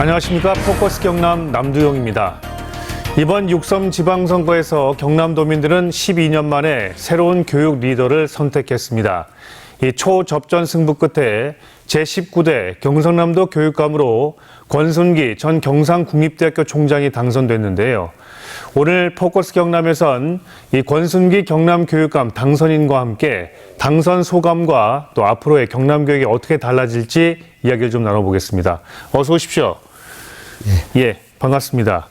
안녕하십니까. 포커스 경남 남두용입니다. 이번 6.3 지방선거에서 경남도민들은 12년 만에 새로운 교육 리더를 선택했습니다. 이 초접전 승부 끝에 제19대 경상남도 교육감으로 권순기 전 경상국립대학교 총장이 당선됐는데요. 오늘 포커스 경남에선 이 권순기 경남교육감 당선인과 함께 당선 소감과 또 앞으로의 경남교육이 어떻게 달라질지 이야기를 좀 나눠보겠습니다. 어서 오십시오. 예, 반갑습니다.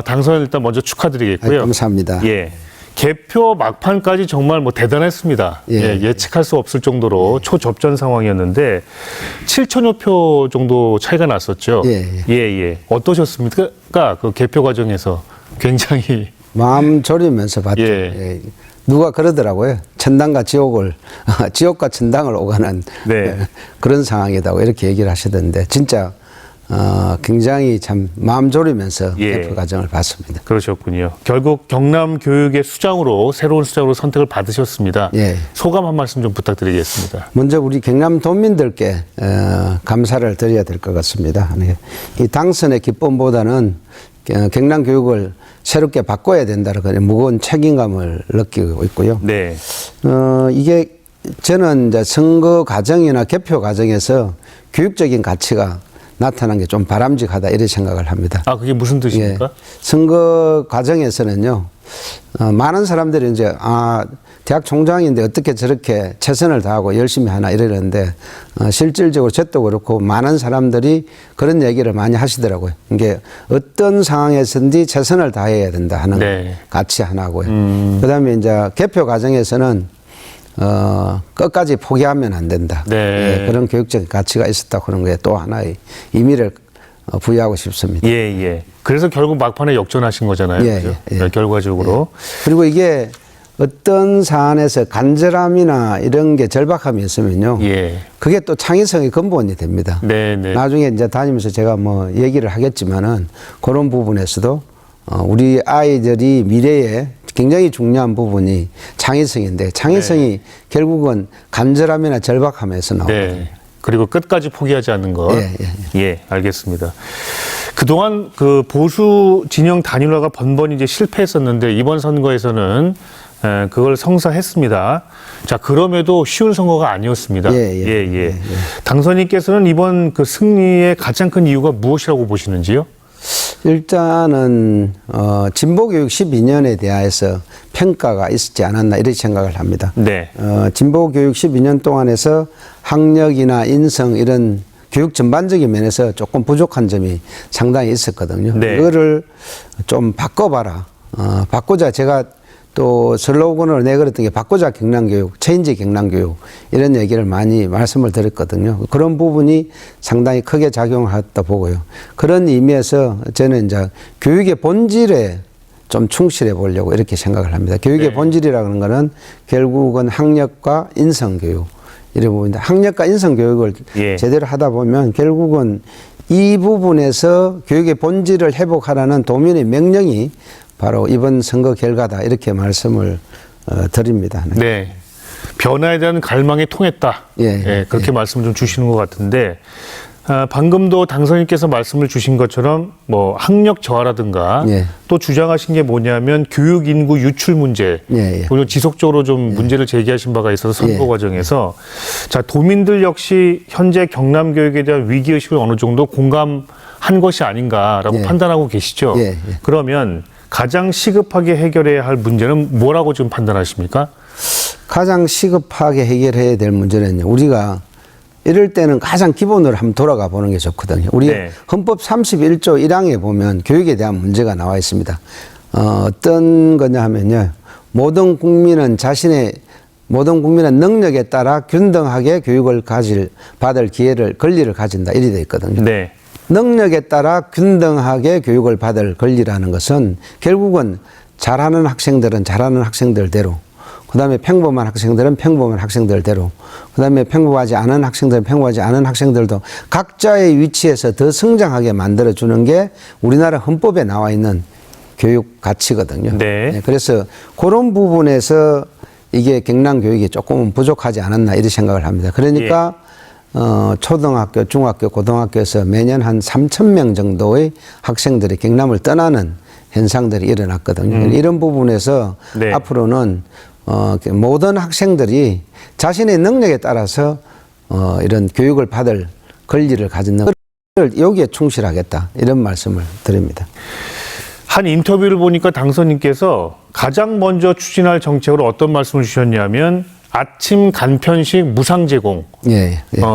당선 일단 먼저 축하드리겠고요. 감사합니다. 예. 개표 막판까지 정말 뭐 대단했습니다. 예측할 수 없을 정도로 초접전 상황이었는데 7천여 표 정도 차이가 났었죠. 예. 어떠셨습니까? 그 개표 과정에서 굉장히 마음 졸이면서 봤죠. 누가 그러더라고요. 천당과 지옥을 지옥과 천당을 오가는 그런 상황이다고 이렇게 얘기를 하시던데 진짜 굉장히 참 마음 졸이면서 개표 과정을 봤습니다. 그러셨군요. 결국 경남 교육의 수장으로 새로운 수장으로 선택을 받으셨습니다. 소감 한 말씀 좀 부탁드리겠습니다. 먼저 우리 경남 도민들께 감사를 드려야 될 것 같습니다. 이 당선의 기쁨보다는 경남 교육을 새롭게 바꿔야 된다는 그런 무거운 책임감을 느끼고 있고요. 이게 저는 이제 선거 과정이나 개표 과정에서 교육적인 가치가 나타난 게 좀 바람직하다 이렇게 생각을 합니다. 그게 무슨 뜻입니까? 선거 과정에서는요, 많은 사람들이 이제 대학 총장인데 어떻게 저렇게 최선을 다하고 열심히 하나 이러는데 실질적으로 저도 그렇고 많은 사람들이 그런 얘기를 많이 하시더라고요. 이게 어떤 상황에서든지 최선을 다해야 된다 하는 가치 하나고요. 그다음에 이제 개표 과정에서는 끝까지 포기하면 안 된다. 그런 교육적 가치가 있었다 그런 거에 또 하나의 의미를 부여하고 싶습니다. 그래서 결국 막판에 역전하신 거잖아요. 결과적으로. 그리고 이게 어떤 사안에서 간절함이나 이런 게 절박함이 있으면요. 그게 또 창의성의 근본이 됩니다. 나중에 이제 다니면서 제가 뭐 얘기를 하겠지만은 그런 부분에서도 우리 아이들이 미래에 굉장히 중요한 부분이 창의성인데 창의성이 결국은 간절함이나 절박함에서 나오거든요. 그리고 끝까지 포기하지 않는 것. 알겠습니다. 그동안 그 보수 진영 단일화가 번번이 이제 실패했었는데 이번 선거에서는 그걸 성사했습니다. 자, 그럼에도 쉬운 선거가 아니었습니다. 당선인께서는 이번 그 승리의 가장 큰 이유가 무엇이라고 보시는지요? 일단은 진보교육 12년에 대해서 평가가 있었지 않았나 이렇게 생각을 합니다. 진보교육 12년 동안에서 학력이나 인성 이런 교육 전반적인 면에서 조금 부족한 점이 상당히 있었거든요. 그거를 좀 바꿔봐라. 바꾸자. 제가 또 슬로건을 내걸었던 게 바꾸자 경남교육, 체인지 경남교육 이런 얘기를 많이 말씀을 드렸거든요. 그런 부분이 상당히 크게 작용했다 보고요. 그런 의미에서 저는 이제 교육의 본질에 좀 충실해 보려고 이렇게 생각을 합니다. 교육의 본질이라는 거는 결국은 학력과 인성교육 이런 부분인데 학력과 인성교육을 제대로 하다 보면 결국은 이 부분에서 교육의 본질을 회복하라는 도민의 명령이 바로 이번 선거 결과다 이렇게 말씀을 드립니다. 변화에 대한 갈망이 통했다. 그렇게 말씀을 좀 주시는 것 같은데 방금도 당선인께서 말씀을 주신 것처럼 뭐 학력 저하라든가 또 주장하신 게 뭐냐면 교육 인구 유출 문제 그리고 지속적으로 좀 문제를 제기하신 바가 있어서 선거 과정에서 자 도민들 역시 현재 경남 교육에 대한 위기 의식을 어느 정도 공감한 것이 아닌가라고 판단하고 계시죠. 그러면 가장 시급하게 해결해야 할 문제는 뭐라고 지금 판단하십니까? 가장 시급하게 해결해야 될 문제는요. 우리가 이럴 때는 가장 기본으로 한번 돌아가 보는 게 좋거든요. 우리 헌법 31조 1항에 보면 교육에 대한 문제가 나와 있습니다. 어떤 거냐 하면요. 모든 국민은 능력에 따라 균등하게 교육을 받을 권리를 가진다. 이렇게 되어 있거든요. 능력에 따라 균등하게 교육을 받을 권리라는 것은 결국은 잘하는 학생들은 잘하는 학생들대로 그 다음에 평범한 학생들은 평범한 학생들대로 그 다음에 평범하지 않은 학생들은 평범하지 않은 학생들도 각자의 위치에서 더 성장하게 만들어주는 게 우리나라 헌법에 나와 있는 교육 가치거든요. 그래서 그런 부분에서 이게 경남 교육이 조금은 부족하지 않았나 이런 생각을 합니다. 그러니까 초등학교, 중학교, 고등학교에서 매년 한 3,000명 정도의 학생들이 경남을 떠나는 현상들이 일어났거든요. 이런 부분에서 네. 앞으로는 모든 학생들이 자신의 능력에 따라서 이런 교육을 받을 권리를 가진 능력을 여기에 충실하겠다 이런 말씀을 드립니다. 한 인터뷰를 보니까 당선인께서 가장 먼저 추진할 정책으로 어떤 말씀을 주셨냐면 아침 간편식 무상 제공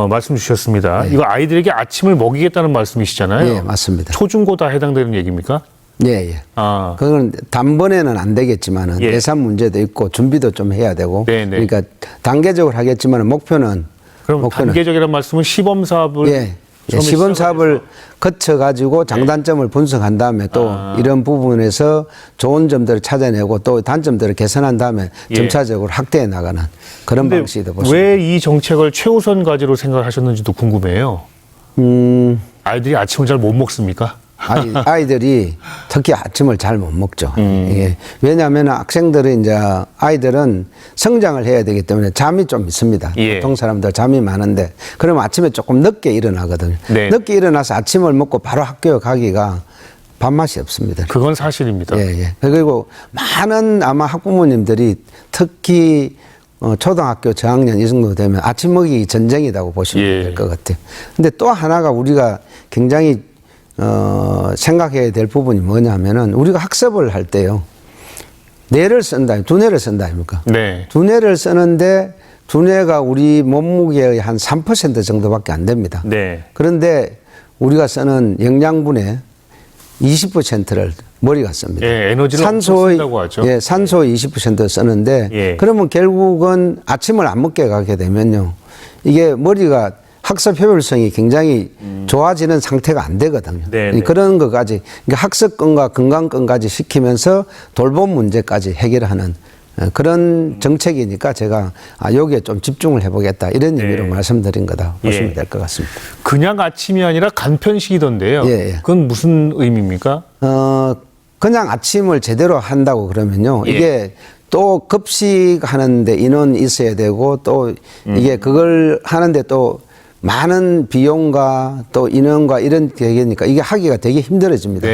말씀 주셨습니다. 이거 아이들에게 아침을 먹이겠다는 말씀이시잖아요. 예, 맞습니다. 초중고 다 해당되는 얘기입니까? 예. 그건 단번에는 안 되겠지만은 예산 문제도 있고 준비도 좀 해야 되고 그러니까 단계적으로 하겠지만은 목표는 단계적이라는 말씀은 시범 사업을 시범 사업을 거쳐가지고 장단점을 분석한 다음에 또 이런 부분에서 좋은 점들을 찾아내고 또 단점들을 개선한 다음에 점차적으로 확대해 나가는 그런 방식이다 보십니다. 왜 이 정책을 최우선 과제로 생각하셨는지도 궁금해요. 아이들이 아침을 잘 못 먹습니까? 아이들이 특히 아침을 잘 못 먹죠. 왜냐하면 학생들은 이제 아이들은 성장을 해야 되기 때문에 잠이 좀 있습니다. 보통 사람들 잠이 많은데 그러면 아침에 조금 늦게 일어나거든요. 늦게 일어나서 아침을 먹고 바로 학교에 가기가 밥맛이 없습니다. 그건 사실입니다. 그리고 많은 아마 학부모님들이 특히 초등학교 저학년 이 정도 되면 아침 먹이기 전쟁이라고 보시면 될 것 같아요. 근데 또 하나가 우리가 굉장히 생각해야 될 부분이 뭐냐면은 우리가 학습을 할 때요. 뇌를 쓴다, 두뇌를 쓴다 아닙니까? 두뇌를 쓰는데 두뇌가 우리 몸무게의 한 3% 정도밖에 안 됩니다. 그런데 우리가 쓰는 영양분의 20%를 머리가 씁니다. 에너지를 쓴다고 하죠. 산소 20% 쓰는데 그러면 결국은 아침을 안 먹게 가게 되면요. 이게 머리가 학습 효율성이 굉장히 좋아지는 상태가 안 되거든요. 그런 것까지 그러니까 학습권과 건강권까지 시키면서 돌봄 문제까지 해결하는 그런 정책이니까 제가 여기에 좀 집중을 해보겠다 이런 의미로 말씀드린 거다 보시면 될 것 같습니다. 그냥 아침이 아니라 간편식이던데요. 그건 무슨 의미입니까? 그냥 아침을 제대로 한다고 그러면요. 이게 또 급식하는데 인원이 있어야 되고 또 이게 그걸 하는데 또 많은 비용과 또 인원과 이런 계획이니까 이게 하기가 되게 힘들어집니다.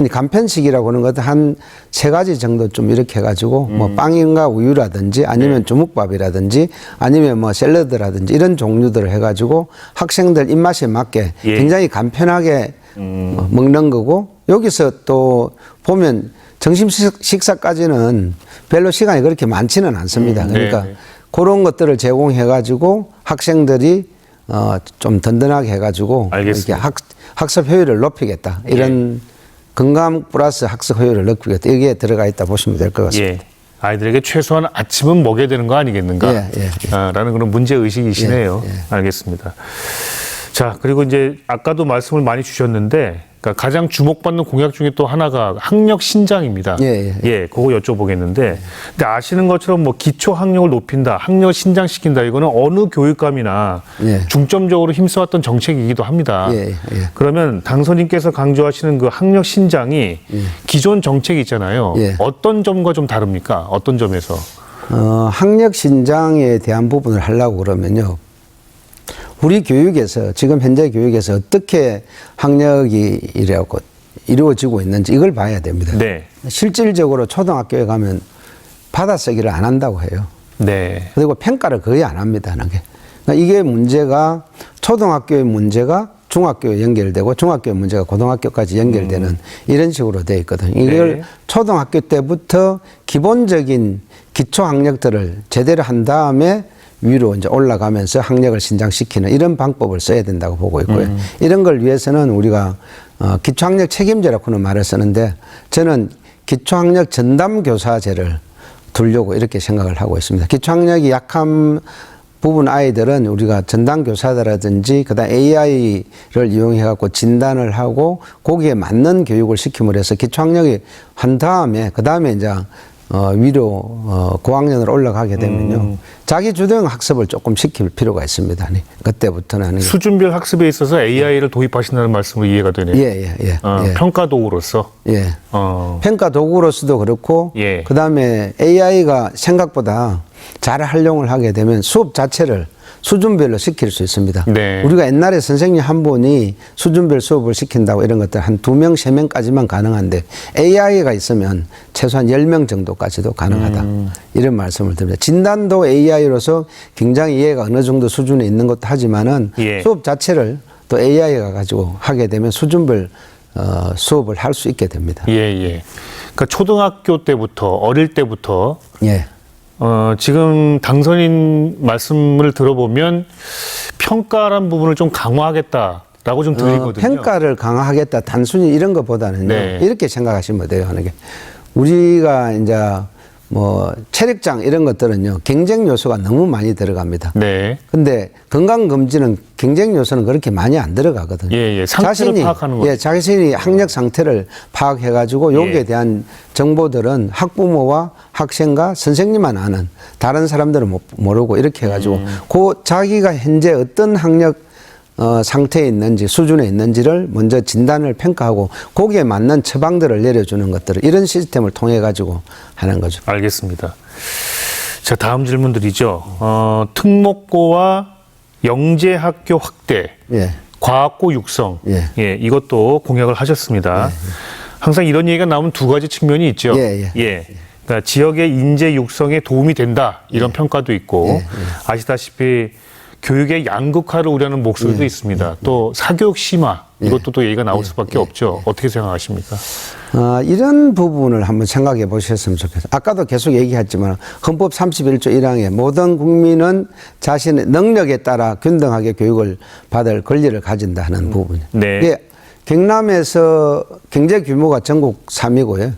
간편식이라고 하는 것도 한 3가지 정도 좀 이렇게 해가지고 뭐 빵인가 우유라든지 아니면 주먹밥이라든지 아니면 뭐 샐러드라든지 이런 종류들을 해가지고 학생들 입맛에 맞게 굉장히 간편하게 먹는 거고 여기서 또 보면 점심 식사까지는 별로 시간이 그렇게 많지는 않습니다. 그러니까 그런 것들을 제공해가지고 학생들이 좀 든든하게 해가지고 이렇게 학습 효율을 높이겠다. 이런 건강 플러스 학습 효율을 높이겠다. 여기에 들어가 있다 보시면 될 것 같습니다. 아이들에게 최소한 아침은 먹여야 되는 거 아니겠는가? 라는 그런 문제의식이시네요. 알겠습니다. 자, 그리고 이제 아까도 말씀을 많이 주셨는데 그러니까 가장 주목받는 공약 중에 또 하나가 학력 신장입니다. 그거 여쭤보겠는데, 근데 아시는 것처럼 뭐 기초 학력을 높인다, 학력 신장시킨다, 이거는 어느 교육감이나 중점적으로 힘써왔던 정책이기도 합니다. 그러면 당선인께서 강조하시는 그 학력 신장이 기존 정책이 있잖아요. 어떤 점과 좀 다릅니까? 어떤 점에서? 학력 신장에 대한 부분을 하려고 그러면요. 우리 교육에서 지금 현재 교육에서 어떻게 학력이 이루어지고 있는지 이걸 봐야 됩니다. 실질적으로 초등학교에 가면 받아쓰기를 안 한다고 해요. 그리고 평가를 거의 안 합니다. 그러니까 이게 문제가 초등학교의 문제가 중학교에 연결되고 중학교의 문제가 고등학교까지 연결되는 이런 식으로 되어 있거든요. 이걸 초등학교 때부터 기본적인 기초 학력들을 제대로 한 다음에 위로 이제 올라가면서 학력을 신장시키는 이런 방법을 써야 된다고 보고 있고요. 이런 걸 위해서는 우리가 기초학력 책임제라고는 말을 쓰는데 저는 기초학력 전담교사제를 두려고 이렇게 생각을 하고 있습니다. 기초학력이 약한 부분 아이들은 우리가 전담교사라든지 그다음 AI를 이용해 갖고 진단을 하고 거기에 맞는 교육을 시킴으로 해서 기초학력이 한 다음에 그다음에 이제 위로 고학년으로 올라가게 되면요. 자기 주도형 학습을 조금 시킬 필요가 있습니다. 그때부터는 수준별 학습에 있어서 AI를 도입하신다는 말씀으로 이해가 되네요. 평가 도구로서. 평가 도구로서도 그렇고 그다음에 AI가 생각보다 잘 활용을 하게 되면 수업 자체를 수준별로 시킬 수 있습니다. 네. 우리가 옛날에 선생님 한 분이 수준별 수업을 시킨다고 이런 것들 한 2명, 3명까지만 가능한데 AI가 있으면 최소한 10명 정도까지도 가능하다. 이런 말씀을 드립니다. 진단도 AI로서 굉장히 이해가 어느 정도 수준에 있는 것도 하지만은 예. 수업 자체를 또 AI가 가지고 하게 되면 수준별 수업을 할 수 있게 됩니다. 예, 예. 그러니까 초등학교 때부터 어릴 때부터 예. 지금 당선인 말씀을 들어보면 평가란 부분을 좀 강화하겠다라고 좀 들리거든요. 평가를 강화하겠다 단순히 이런 것보다는요. 네. 이렇게 생각하시면 돼요. 하는 게 우리가 이제 뭐 체력장 이런 것들은요 경쟁 요소가 너무 많이 들어갑니다. 네. 근데 건강검진은 경쟁 요소는 그렇게 많이 안 들어가거든요. 예, 예. 상태를 파악하는 거죠. 예, 자신이 학력 상태를 파악해가지고 여기에 예. 대한 정보들은 학부모와 학생과 선생님만 아는 다른 사람들은 모르고 이렇게 해가지고 그 자기가 현재 어떤 학력 상태에 있는지 수준에 있는지를 먼저 진단을 평가하고 거기에 맞는 처방들을 내려주는 것들을 이런 시스템을 통해 가지고 하는 거죠. 알겠습니다. 자, 다음 질문들이죠. 특목고와 영재학교 확대, 예. 과학고 육성, 예. 예, 이것도 공약을 하셨습니다. 항상 이런 얘기가 나오면 두 가지 측면이 있죠. 예, 예. 그러니까 지역의 인재 육성에 도움이 된다 이런 평가도 있고 예, 예. 아시다시피 교육의 양극화를 우려하는 목소리도 있습니다. 또 사교육 심화 이것도 또 얘기가 나올 수밖에 없죠. 어떻게 생각하십니까? 이런 부분을 한번 생각해 보셨으면 좋겠어요. 아까도 계속 얘기했지만 헌법 31조 1항에 모든 국민은 자신의 능력에 따라 균등하게 교육을 받을 권리를 가진다는 부분이에요. 네. 이게 경남에서 경제 규모가 전국 3위고요.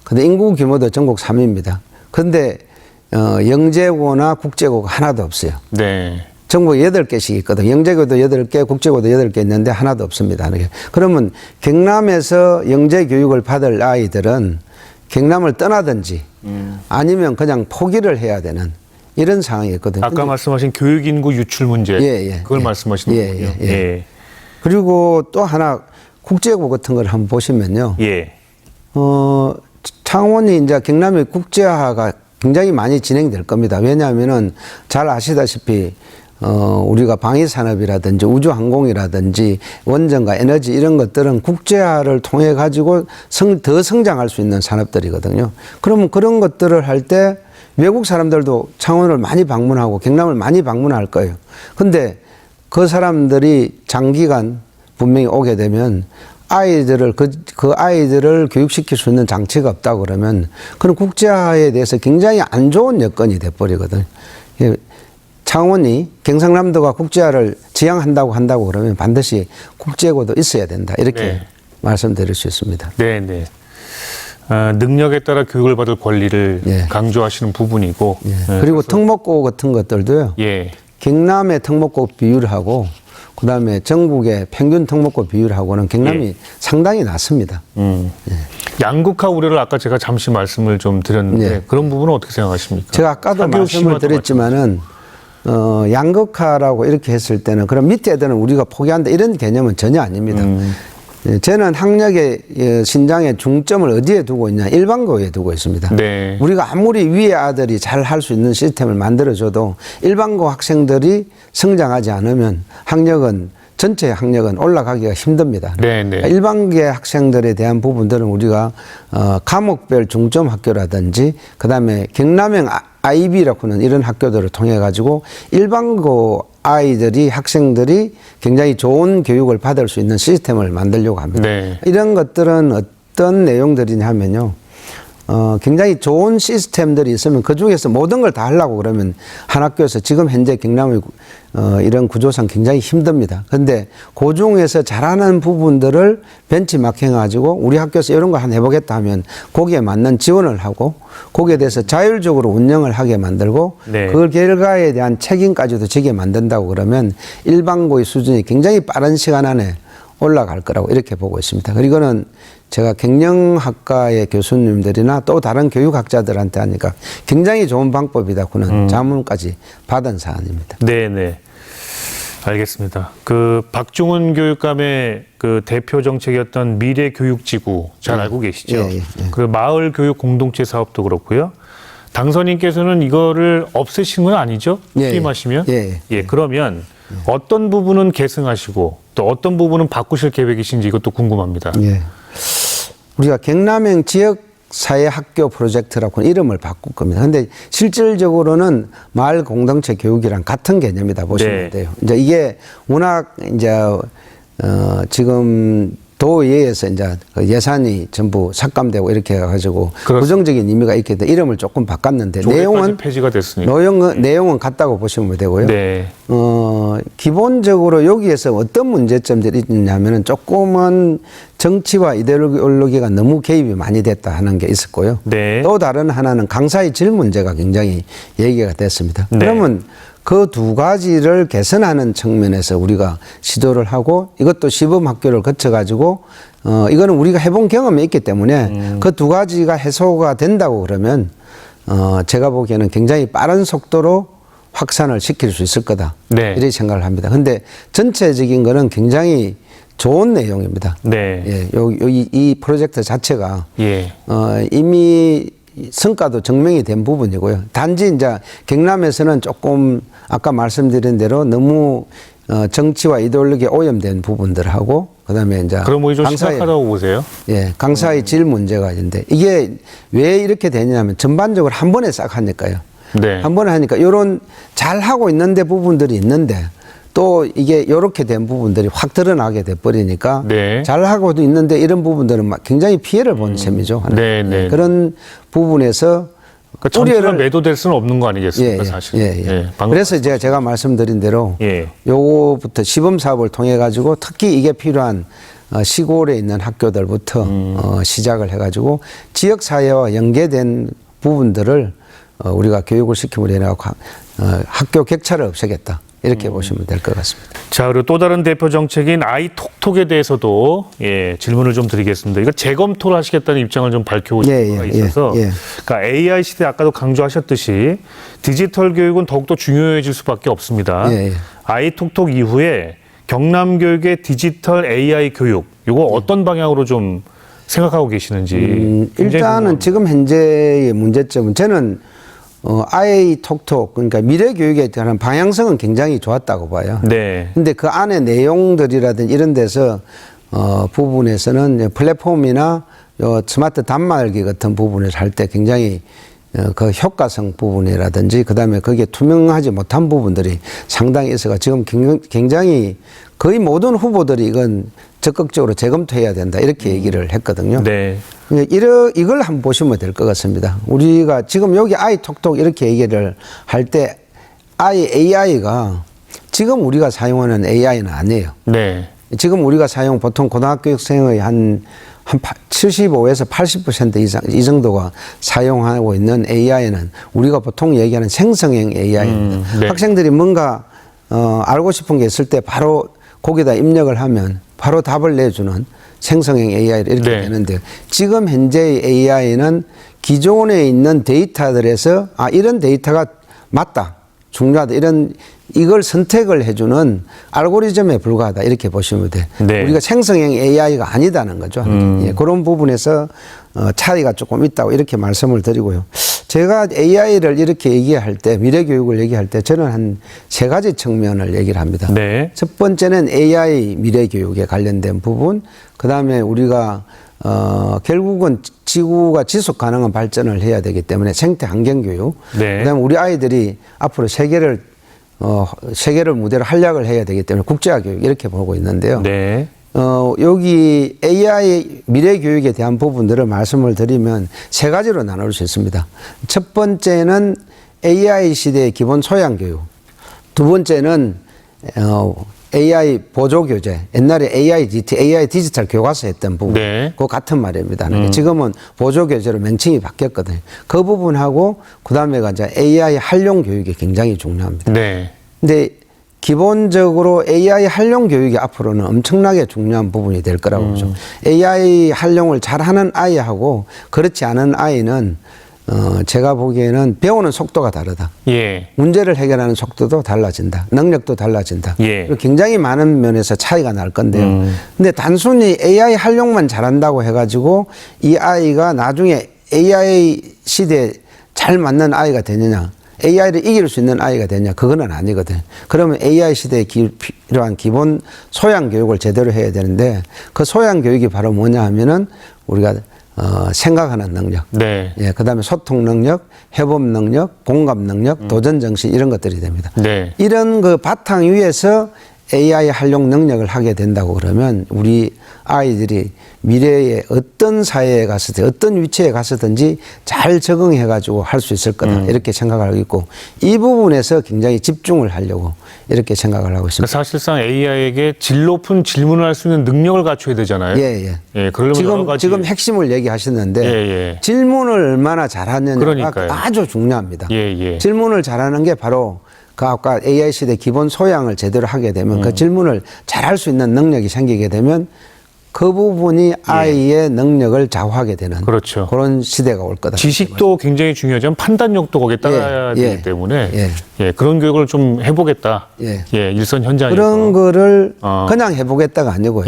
근데 인구 규모도 전국 3위입니다. 근데 영재고나 국제고가 하나도 없어요. 네. 전국 8개씩 있거든요. 영재고도 8개, 국제고도 8개 있는데 하나도 없습니다. 그러면 경남에서 영재 교육을 받을 아이들은 경남을 떠나든지 아니면 그냥 포기를 해야 되는 이런 상황이 있거든요. 아까 말씀하신 교육인구 유출 문제, 그걸 말씀하시는 거군요. 예. 그리고 또 하나 국제고 같은 걸 한번 보시면요. 예. 창원이 이제 경남의 국제화가 굉장히 많이 진행될 겁니다. 왜냐하면은 잘 아시다시피 우리가 방위산업이라든지 우주항공이라든지 원전과 에너지 이런 것들은 국제화를 통해 가지고 더 성장할 수 있는 산업들이거든요. 그러면 그런 것들을 할 때 외국 사람들도 창원을 많이 방문하고 경남을 많이 방문할 거예요. 근데 그 사람들이 장기간 분명히 오게 되면 아이들을 그 아이들을 교육시킬 수 있는 장치가 없다고 그러면 그런 국제화에 대해서 굉장히 안 좋은 여건이 돼버리거든요. 창원이 경상남도가 국제화를 지향한다고 그러면 반드시 국제고도 있어야 된다. 이렇게 말씀드릴 수 있습니다. 네, 네. 능력에 따라 교육을 받을 권리를 강조하시는 부분이고. 그리고 특목고 같은 것들도요. 경남의 특목고 비율하고 그다음에 전국의 평균 특목고 비율하고는 경남이 상당히 낮습니다. 양극화 우려를 아까 제가 잠시 말씀을 좀 드렸는데 그런 부분은 어떻게 생각하십니까? 제가 아까도 말씀을 드렸지만은 양극화라고 이렇게 했을 때는 그럼 밑에 애들은 우리가 포기한다 이런 개념은 전혀 아닙니다. 저는 학력의 신장의 중점을 어디에 두고 있냐? 일반고에 두고 있습니다. 네. 우리가 아무리 위에 아들이 잘 할 수 있는 시스템을 만들어줘도 일반고 학생들이 성장하지 않으면 전체 학력은 올라가기가 힘듭니다. 네, 네. 일반계 학생들에 대한 부분들은 우리가 과목별 중점 학교라든지 그다음에 경남형 IB라고 하는 이런 학교들을 통해 가지고 일반고 아이들이 학생들이 굉장히 좋은 교육을 받을 수 있는 시스템을 만들려고 합니다. 네. 이런 것들은 어떤 내용들이냐 하면요. 굉장히 좋은 시스템들이 있으면 그중에서 모든 걸 다 하려고 그러면 한 학교에서 지금 현재 경남의 이런 구조상 굉장히 힘듭니다. 그런데 그 중에서 잘하는 부분들을 벤치마킹 해가지고 우리 학교에서 이런 거 한번 해보겠다 하면 거기에 맞는 지원을 하고 거기에 대해서 자율적으로 운영을 하게 만들고 그 결과에 대한 책임까지도 지게 만든다고 그러면 일반고의 수준이 굉장히 빠른 시간 안에 올라갈 거라고 이렇게 보고 있습니다. 그리고는 제가 경영학과의 교수님들이나 또 다른 교육학자들한테 하니까 굉장히 좋은 방법이다고는 자문까지 받은 사안입니다. 네네. 알겠습니다. 그 박중훈 교육감의 그 대표 정책이었던 미래교육지구 잘 알고 계시죠? 그 마을 교육 공동체 사업도 그렇고요. 당선인께서는 이거를 없애신 건 아니죠? 예, 취임하시면? 예, 예, 그러면 어떤 부분은 계승하시고 또 어떤 부분은 바꾸실 계획이신지 이것도 궁금합니다. 예. 우리가 경남형 지역사회학교 프로젝트라고 이름을 바꿀 겁니다. 근데 실질적으로는 마을 공동체 교육이랑 같은 개념이다 보시면 네. 돼요. 이제 이게 워낙 이제 지금 도의회에서 이제 그 예산이 전부 삭감되고 이렇게 해가지고 그렇습니다. 부정적인 의미가 있기 때문에 이름을 조금 바꿨는데 내용은 폐지가 됐으니까. 내용은 같다고 보시면 되고요. 네. 기본적으로 여기에서 어떤 문제점들이 있냐면은 조금은 정치와 이데올로기가 너무 개입이 많이 됐다 하는 게 있었고요. 네. 또 다른 하나는 강사의 질 문제가 굉장히 얘기가 됐습니다. 네. 그러면 그 두 가지를 개선하는 측면에서 우리가 시도를 하고 이것도 시범 학교를 거쳐가지고 이거는 우리가 해본 경험이 있기 때문에 그 두 가지가 해소가 된다고 그러면 제가 보기에는 굉장히 빠른 속도로 확산을 시킬 수 있을 거다. 네. 이렇게 생각을 합니다. 근데 전체적인 거는 굉장히 좋은 내용입니다. 네. 예, 이 프로젝트 자체가 예. 이미 성과도 증명이 된 부분이고요. 단지 이제 경남에서는 조금 아까 말씀드린 대로 너무 정치와 이데올로기에 오염된 부분들하고 그다음에 이제 그럼 뭐 좀 심각하다고 보세요? 예, 강사의 질 문제가 있는데 이게 왜 이렇게 되냐면 전반적으로 한 번에 싹 하니까요. 네. 한 번에 하니까 이런 잘 하고 있는데 부분들이 있는데 또 이게 이렇게 된 부분들이 확 드러나게 돼 버리니까 네. 잘 하고도 있는데 이런 부분들은 막 굉장히 피해를 보는 셈이죠. 네, 네. 그런 부분에서 그러니까 전체가 매도될 수는 없는 거 아니겠습니까, 사실. 그래서 제가 말씀드린 대로 요거부터 시범 사업을 통해 가지고 특히 이게 필요한 시골에 있는 학교들부터 시작을 해가지고 지역 사회와 연계된 부분들을 우리가 교육을 시켜버리고 학교 격차를 없애겠다. 이렇게 보시면 될 것 같습니다. 자, 그리고 또 다른 대표 정책인 아이톡톡에 대해서도 질문을 좀 드리겠습니다. 이거 재검토를 하시겠다는 입장을 좀 밝혀오신 바가 있어서 그러니까 AI 시대 아까도 강조하셨듯이 디지털 교육은 더욱더 중요해질 수밖에 없습니다. 아이톡톡 이후에 경남 교육의 디지털 AI 교육 이거 어떤 방향으로 좀 생각하고 계시는지. 일단은 지금 현재의 문제점은 저는 아이톡톡 그러니까 미래 교육에 대한 방향성은 굉장히 좋았다고 봐요. 네. 근데 그 안에 내용들이라든지 이런 데서 부분에서는 플랫폼이나 스마트 단말기 같은 부분을 할 때 굉장히 그 효과성 부분이라든지 그다음에 거기에 투명하지 못한 부분들이 상당히 있어가 지금 굉장히 거의 모든 후보들이 이건 적극적으로 재검토해야 된다 이렇게 얘기를 했거든요. 네. 이걸 한번 보시면 될 것 같습니다. 우리가 지금 여기 아이톡톡 이렇게 얘기를 할 때 AI가 지금 우리가 사용하는 AI는 아니에요. 네. 지금 우리가 사용 보통 고등학교생의 한 75에서 80% 이상 이 정도가 사용하고 있는 AI는 우리가 보통 얘기하는 생성형 AI입니다. 네. 학생들이 뭔가 알고 싶은 게 있을 때 바로 거기다 입력을 하면 바로 답을 내주는 생성형 AI를 이렇게 되는데 지금 현재의 AI는 기존에 있는 데이터들에서 이런 데이터가 맞다, 중요하다 이걸 선택을 해주는 알고리즘에 불과하다 이렇게 보시면 돼. 우리가 생성형 AI가 아니다는 거죠. 그런 부분에서 차이가 조금 있다고 이렇게 말씀을 드리고요. 제가 AI를 이렇게 얘기할 때 미래 교육을 얘기할 때 저는 한 세 가지 측면을 얘기를 합니다. 네. 첫 번째는 AI 미래 교육에 관련된 부분, 그 다음에 우리가 결국은 지구가 지속 가능한 발전을 해야 되기 때문에 생태 환경 교육, 그다음에 우리 아이들이 앞으로 세계를 무대로 활약을 해야 되기 때문에 국제화 교육 이렇게 보고 있는데요. 여기 AI 미래 교육에 대한 부분들을 말씀을 드리면 세 가지로 나눌 수 있습니다. 첫 번째는 AI 시대의 기본 소양 교육. 두 번째는 AI 보조 교재. 옛날에 AI 디지털 교과서 했던 부분. 그 같은 말입니다. 지금은 보조 교재로 명칭이 바뀌었거든요. 그 부분하고 그다음에 이제 AI 활용 교육이 굉장히 중요합니다. 근데 기본적으로 AI 활용 교육이 앞으로는 엄청나게 중요한 부분이 될 거라고 보죠. AI 활용을 잘하는 아이하고 그렇지 않은 아이는 제가 보기에는 배우는 속도가 다르다. 문제를 해결하는 속도도 달라진다. 능력도 달라진다. 그리고 굉장히 많은 면에서 차이가 날 건데요. 근데 단순히 AI 활용만 잘한다고 해가지고 이 아이가 나중에 AI 시대에 잘 맞는 아이가 되느냐, AI를 이길 수 있는 아이가 되느냐, 그거는 아니거든. 그러면 AI 시대에 필요한 기본 소양 교육을 제대로 해야 되는데 그 소양 교육이 바로 뭐냐 하면은 우리가 생각하는 능력, 네. 예, 그다음에 소통 능력, 회복 능력, 공감 능력, 도전 정신 이런 것들이 됩니다. 네. 이런 그 바탕 위에서 AI 활용 능력을 하게 된다고 그러면 우리 아이들이 미래에 어떤 사회에 갔을 어떤 위치에 갔든지 잘 적응해 가지고 할 수 있을 거다 이렇게 생각을 하고 있고 이 부분에서 굉장히 집중을 하려고 이렇게 생각을 하고 있습니다. 사실상 AI에게 질 높은 질문을 할 수 있는 능력을 갖춰야 되잖아요. 예. 예, 그러려면 여러 가지 지금 핵심을 얘기하셨는데 예. 질문을 얼마나 잘하느냐가 그러니까요. 아주 중요합니다. 예. 질문을 잘하는 게 바로 그 아까 AI 시대 기본 소양을 제대로 하게 되면 그 질문을 잘할 수 있는 능력이 생기게 되면 그 부분이 아이의 능력을 좌우하게 되는 그렇죠. 그런 시대가 올 거다. 지식도 굉장히 중요하지만 판단력도 거기에 따라야 되기 때문에 그런 교육을 좀 해보겠다. 일선 현장에서. 그런 거를 그냥 해보겠다가 아니고요.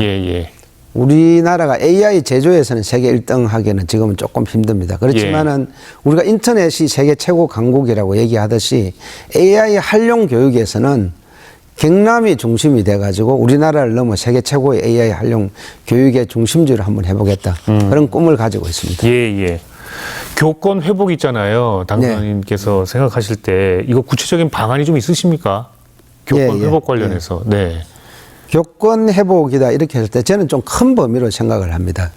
우리나라가 AI 제조에서는 세계 1등 하기에는 지금은 조금 힘듭니다. 그렇지만은 우리가 인터넷이 세계 최고 강국이라고 얘기하듯이 AI 활용 교육에서는 경남이 중심이 돼가지고 우리나라를 넘어 세계 최고의 AI 활용 교육의 중심지로 한번 해보겠다. 그런 꿈을 가지고 있습니다. 교권 회복 있잖아요. 당선인께서 생각하실 때 이거 구체적인 방안이 좀 있으십니까? 교권 회복 관련해서. 네. 교권 회복이다 이렇게 했을 때 저는 좀 큰 범위로 생각을 합니다.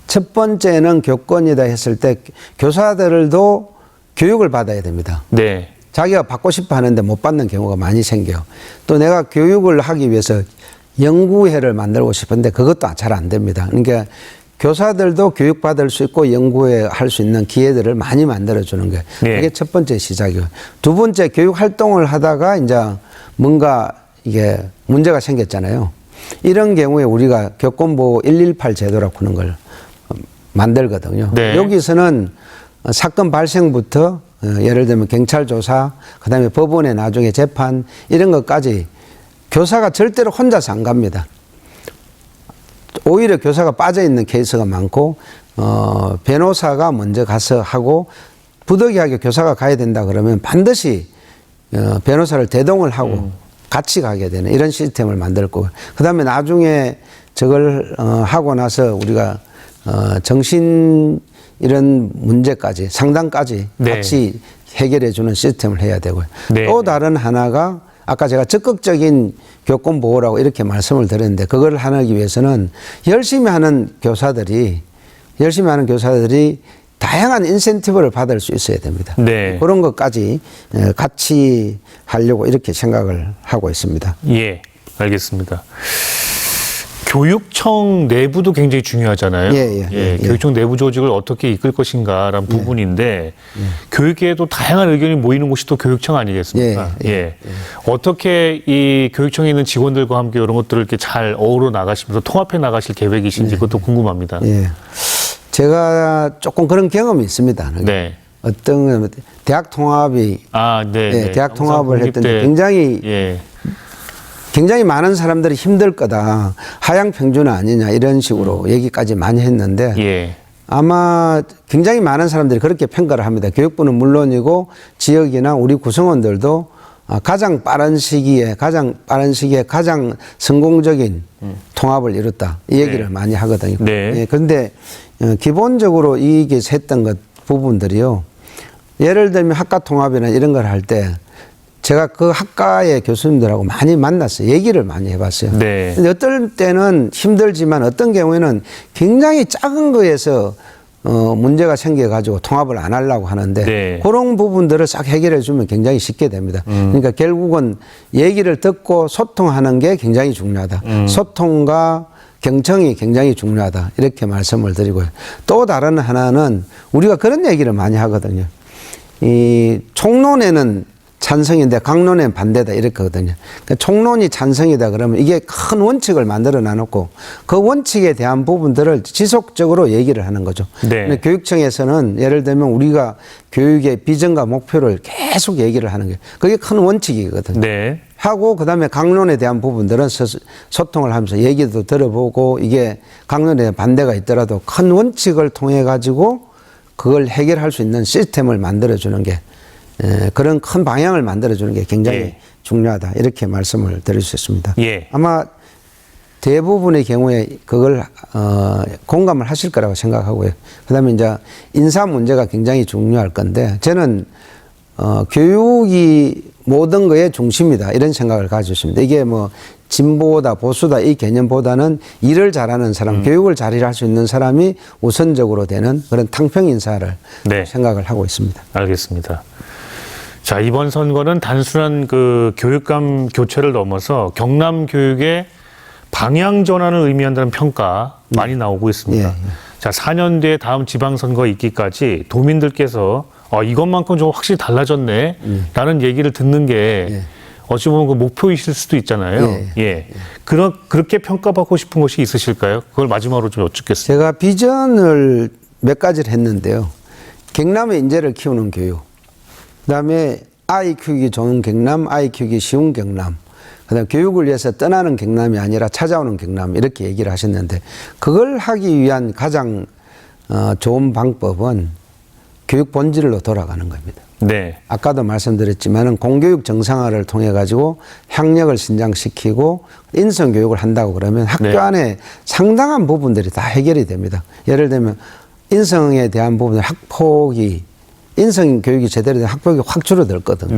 첫 번째는 교권이다 했을 때 교사들도 교육을 받아야 됩니다. 네. 자기가 받고 싶어 하는데 못 받는 경우가 많이 생겨요. 또 내가 교육을 하기 위해서 연구회를 만들고 싶은데 그것도 잘 안 됩니다. 그러니까 교사들도 교육받을 수 있고 연구회 할 수 있는 기회들을 많이 만들어주는 게 그게 첫 번째 시작이고 두 번째 교육 활동을 하다가 이제 뭔가 이게 문제가 생겼잖아요. 이런 경우에 우리가 교권보호 118 제도라고 하는 걸 만들거든요. 여기서는 사건 발생부터 예를 들면 경찰 조사, 그다음에 법원에 나중에 재판 이런 것까지 교사가 절대로 혼자서 안 갑니다. 오히려 교사가 빠져 있는 케이스가 많고 변호사가 먼저 가서 하고 부득이하게 교사가 가야 된다 그러면 반드시 변호사를 대동을 하고 같이 가게 되는 이런 시스템을 만들 거고 그다음에 나중에 저걸 하고 나서 우리가 정신 이런 문제까지 상담까지 같이 해결해 주는 시스템을 해야 되고요. 또 다른 하나가 아까 제가 적극적인 교권 보호라고 이렇게 말씀을 드렸는데 그걸 하기 위해서는 열심히 하는 교사들이 다양한 인센티브를 받을 수 있어야 됩니다. 그런 것까지 같이 하려고 이렇게 생각을 하고 있습니다. 예, 알겠습니다. 교육청 내부도 굉장히 중요하잖아요. 교육청 내부 조직을 어떻게 이끌 것인가라는 부분인데 교육계에도 다양한 의견이 모이는 곳이 또 교육청 아니겠습니까? 어떻게 이 교육청에 있는 직원들과 함께 이런 것들을 이렇게 잘 어우러 나가시면서 통합해 나가실 계획이신지 그것도 궁금합니다. 제가 조금 그런 경험이 있습니다. 어떤 대학 통합이 대학 통합을 했던데 굉장히 많은 사람들이 힘들 거다. 하향 평준화 아니냐 이런 식으로 얘기까지 많이 했는데 아마 굉장히 많은 사람들이 그렇게 평가를 합니다. 교육부는 물론이고 지역이나 우리 구성원들도 가장 빠른 시기에 가장 성공적인 통합을 이뤘다. 이 얘기를 많이 하거든요. 그런데 기본적으로 이게 했던 것 부분들이요. 예를 들면 학과 통합이나 이런 걸 할 때 제가 그 학과의 교수님들하고 많이 만났어요. 얘기를 많이 해봤어요. 근데 어떨 때는 힘들지만 어떤 경우에는 굉장히 작은 거에서 문제가 생겨가지고 통합을 안 하려고 하는데 그런 부분들을 싹 해결해 주면 굉장히 쉽게 됩니다. 그러니까 결국은 얘기를 듣고 소통하는 게 굉장히 중요하다. 소통과 경청이 굉장히 중요하다. 이렇게 말씀을 드리고요. 또 다른 하나는 우리가 그런 얘기를 많이 하거든요. 이 총론에는 찬성인데 강론에는 반대다 이렇거든요. 그러니까 총론이 찬성이다 그러면 이게 큰 원칙을 만들어 놔놓고 그 원칙에 대한 부분들을 지속적으로 얘기를 하는 거죠. 근데 교육청에서는 예를 들면 우리가 교육의 비전과 목표를 계속 얘기를 하는 게 그게 큰 원칙이거든요. 하고 그다음에 강론에 대한 부분들은 소통을 하면서 얘기도 들어보고 이게 강론에 대한 반대가 있더라도 큰 원칙을 통해 가지고 그걸 해결할 수 있는 시스템을 만들어주는 게 그런 큰 방향을 만들어주는 게 굉장히 중요하다. 이렇게 말씀을 드릴 수 있습니다. 아마 대부분의 경우에 그걸 공감을 하실 거라고 생각하고요. 그다음에 이제 인사 문제가 굉장히 중요할 건데 저는 교육이 모든 거의 중심이다 이런 생각을 가지고 있습니다. 이게 뭐 진보다 보수다 이 개념보다는 일을 잘하는 사람, 교육을 잘 할 수 있는 사람이 우선적으로 되는 그런 탕평 인사를 생각을 하고 있습니다. 알겠습니다. 자, 이번 선거는 단순한 그 교육감 교체를 넘어서 경남 교육의 방향 전환을 의미한다는 평가 많이 나오고 있습니다. 자, 4년 뒤에 다음 지방선거 있기까지 도민들께서 이것만큼 좀 확실히 달라졌네 라는 얘기를 듣는 게 어찌 보면 그 목표이실 수도 있잖아요. 그렇게 평가받고 싶은 것이 있으실까요? 그걸 마지막으로 좀 여쭙겠습니다. 제가 비전을 몇 가지를 했는데요. 경남의 인재를 키우는 교육, 그다음에 아이 키우기 좋은 경남, 아이 키우기 쉬운 경남, 그다음 교육을 위해서 떠나는 경남이 아니라 찾아오는 경남 이렇게 얘기를 하셨는데 그걸 하기 위한 가장 좋은 방법은 교육 본질로 돌아가는 겁니다. 아까도 말씀드렸지만은 공교육 정상화를 통해 가지고 학력을 신장시키고 인성 교육을 한다고 그러면 학교 안에 상당한 부분들이 다 해결이 됩니다. 예를 들면 인성에 대한 부분은 학폭이 인성 교육이 제대로 된 학폭이 확 줄어들거든요.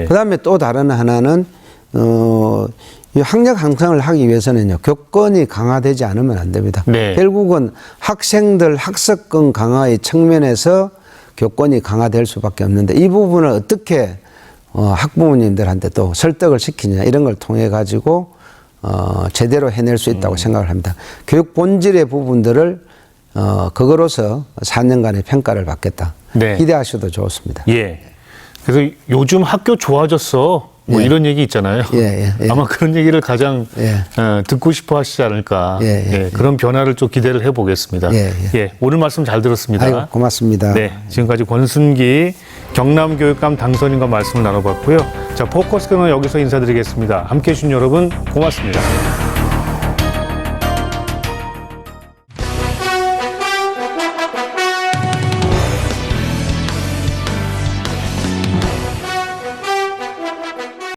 그다음에 또 다른 하나는 이 학력 향상을 하기 위해서는요, 교권이 강화되지 않으면 안 됩니다. 결국은 학생들 학습권 강화의 측면에서 교권이 강화될 수밖에 없는데 이 부분을 어떻게 학부모님들한테 또 설득을 시키냐 이런 걸 통해 가지고 제대로 해낼 수 있다고 생각을 합니다. 교육 본질의 부분들을 그거로서 4년간의 평가를 받겠다. 기대하셔도 좋습니다. 그래서 요즘 학교 좋아졌어. 뭐 이런 얘기 있잖아요. 아마 그런 얘기를 가장 듣고 싶어 하시지 않을까. 그런 변화를 좀 기대를 해보겠습니다. 오늘 말씀 잘 들었습니다. 아이고, 고맙습니다. 지금까지 권순기 경남교육감 당선인과 말씀을 나눠봤고요. 자, 포커스는 여기서 인사드리겠습니다. 함께해 주신 여러분 고맙습니다.